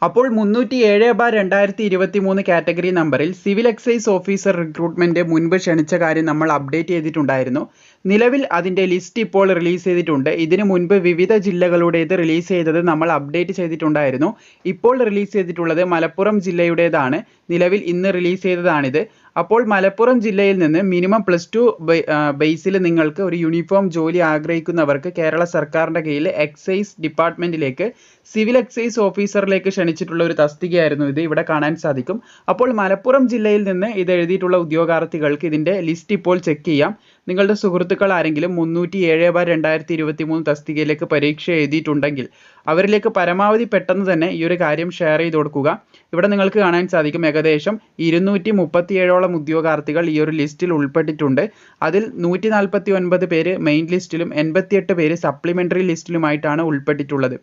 അപ്പോൾ 307/2023 കാറ്റഗറി നമ്പറിൽ civil excise officer recruitment മുൻപ് ക്ഷണിച്ച കാര്യം നമ്മൾ അപ്ഡേറ്റ് ചെയ്തിട്ടുണ്ടായിരുന്നു. നിലവിൽ അതിന്റെ ലിസ്റ്റ് ഇപ്പോൾ റിലീസ് ചെയ്തിട്ടുണ്ട്. ഇതിനു മുൻപ് വിവിധ ജില്ലകളുടേത് റിലീസ് ചെയ്തത് നമ്മൾ അപ്ഡേറ്റ് ചെയ്തിട്ടുണ്ടായിരുന്നു. ഇപ്പോൾ റിലീസ് ചെയ്തിട്ടുള്ളത് മലപ്പുറം ജില്ലയുടേതാണ്. നിലവിൽ ഇന്ന് റിലീസ് ചെയ്തതാണിത്. അപ്പോൾ മലപ്പുറം ജില്ലയിൽ നിന്ന് മിനിമം +2 ബേസിൽ നിങ്ങൾക്ക് ഒരു യൂണിഫോം ജോലി ആഗ്രഹിക്കുന്നവർക്ക് കേരള സർക്കാരിന്റെ കീഴിൽ എക്സൈസ് ഡിപ്പാർട്ട്മെന്റിലേക്ക് സിവിൽ എക്സൈസ് ഓഫീസറിലേക്ക് ക്ഷണിച്ചിട്ടുള്ള ഒരു തസ്തികയായിരുന്നു ഇത്. ഇവിടെ കാണാൻ സാധിക്കും. അപ്പോൾ മലപ്പുറം ജില്ലയിൽ നിന്ന് ഇത് എഴുതിയിട്ടുള്ള ഉദ്യോഗാർത്ഥികൾക്ക് ഇതിന്റെ ലിസ്റ്റ് ഇപ്പോൾ ചെക്ക് ചെയ്യാം. നിങ്ങളുടെ സുഹൃത്തുക്കൾ ആരെങ്കിലും 307/2023 തസ്തികയിലേക്ക് പരീക്ഷ എഴുതിയിട്ടുണ്ടെങ്കിൽ അവരിലേക്ക് പരമാവധി പെട്ടെന്ന് തന്നെ ഈ ഒരു കാര്യം ഷെയർ ചെയ്ത് കൊടുക്കുക. ഇവിടെ നിങ്ങൾക്ക് കാണാൻ സാധിക്കും ഏകദേശം 237ഓളം ഉദ്യോഗാർത്ഥികൾ ഈ ഒരു ലിസ്റ്റിൽ ഉൾപ്പെട്ടിട്ടുണ്ട്. അതിൽ 149 പേര് മെയിൻ ലിസ്റ്റിലും 88 പേര് സപ്ലിമെന്ററി ലിസ്റ്റിലുമായിട്ടാണ് ഉൾപ്പെട്ടിട്ടുള്ളത്.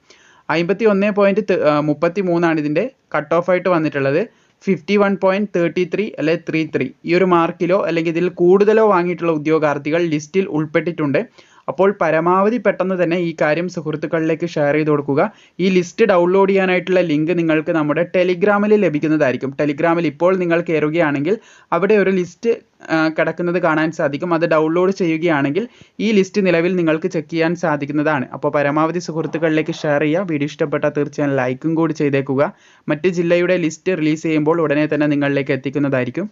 51.33 ആണ് ഇതിന്റെ കട്ട് ഓഫ് ആയിട്ട് വന്നിട്ടുള്ളത്. 51.33 അല്ലെ 33 ഈ ഒരു മാർക്കിലോ അല്ലെങ്കിൽ ഇതിൽ കൂടുതലോ വാങ്ങിയിട്ടുള്ള ഉദ്യോഗാർത്ഥികൾ ലിസ്റ്റിൽ ഉൾപ്പെട്ടിട്ടുണ്ട്. അപ്പോൾ പരമാവധി പെട്ടെന്ന് തന്നെ ഈ കാര്യം സുഹൃത്തുക്കളിലേക്ക് ഷെയർ ചെയ്ത് കൊടുക്കുക. ഈ ലിസ്റ്റ് ഡൗൺലോഡ് ചെയ്യാനായിട്ടുള്ള ലിങ്ക് നിങ്ങൾക്ക് നമ്മുടെ ടെലിഗ്രാമിൽ ലഭിക്കുന്നതായിരിക്കും. ടെലിഗ്രാമിൽ ഇപ്പോൾ നിങ്ങൾ കയറുകയാണെങ്കിൽ അവിടെ ഒരു ലിസ്റ്റ് കിടക്കുന്നത് കാണാൻ സാധിക്കും. അത് ഡൗൺലോഡ് ചെയ്യുകയാണെങ്കിൽ ഈ ലിസ്റ്റ് നിലവിൽ നിങ്ങൾക്ക് ചെക്ക് ചെയ്യാൻ സാധിക്കുന്നതാണ്. അപ്പോൾ പരമാവധി സുഹൃത്തുക്കളിലേക്ക് ഷെയർ ചെയ്യുക. വീഡിയോ ഇഷ്ടപ്പെട്ടാൽ തീർച്ചയായും ലൈക്കും കൂടി ചെയ്തേക്കുക. മറ്റ് ജില്ലയുടെ ലിസ്റ്റ് റിലീസ് ചെയ്യുമ്പോൾ ഉടനെ തന്നെ നിങ്ങളിലേക്ക് എത്തിക്കുന്നതായിരിക്കും.